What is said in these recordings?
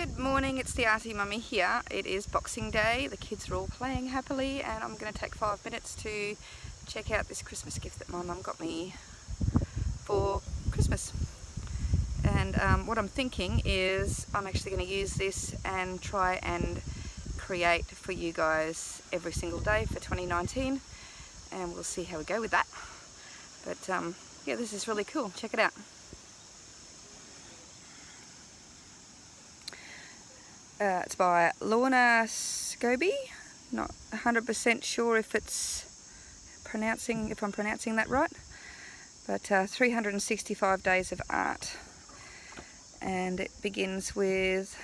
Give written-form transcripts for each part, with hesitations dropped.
Good morning, it's the Arty Mummy here. It is Boxing Day, the kids are all playing happily, and I'm going to take 5 minutes to check out this Christmas gift that my mum got me for Christmas. And what I'm thinking is I'm actually going to use this and try and create for you guys every single day for 2019, and we'll see how we go with that. But yeah, this is really cool. Check it out. It's by Lorna Scobie. Not 100% sure if I'm pronouncing that right, but 365 days of art, and it begins with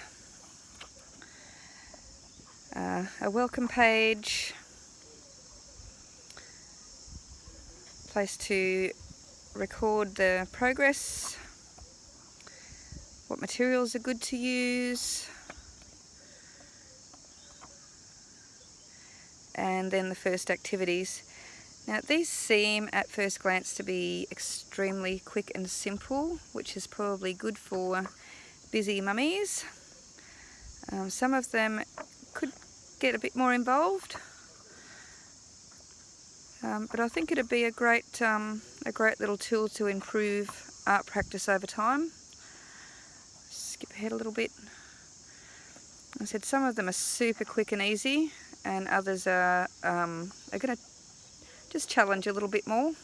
a welcome page, place to record the progress, what materials are good to use, and then the first activities. Now these seem at first glance to be extremely quick and simple, which is probably good for busy mummies. Some of them could get a bit more involved, but I think it'd be a great little tool to improve art practice over time. Skip ahead a little bit. I said some of them are super quick and easy, and others are going to just challenge a little bit more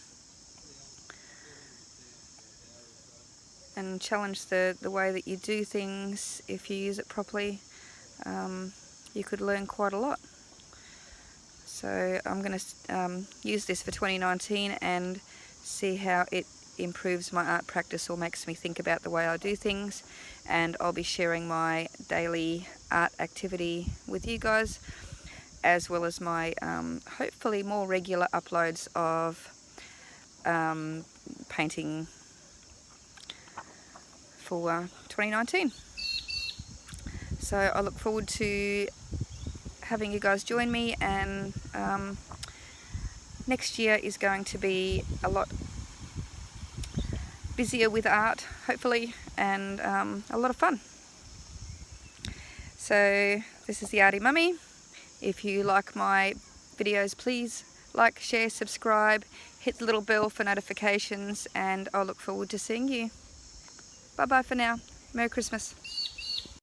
and challenge the way that you do things. If you use it properly, you could learn quite a lot. So I'm going to use this for 2019 and see how it improves my art practice or makes me think about the way I do things, and I'll be sharing my daily art activity with you guys, as well as my hopefully more regular uploads of painting for 2019. So I look forward to having you guys join me, and next year is going to be a lot busier with art, hopefully, and a lot of fun. So this is the Arty Mummy. If you like my videos, please like, share, subscribe, hit the little bell for notifications, and I'll look forward to seeing you. Bye bye for now. Merry Christmas.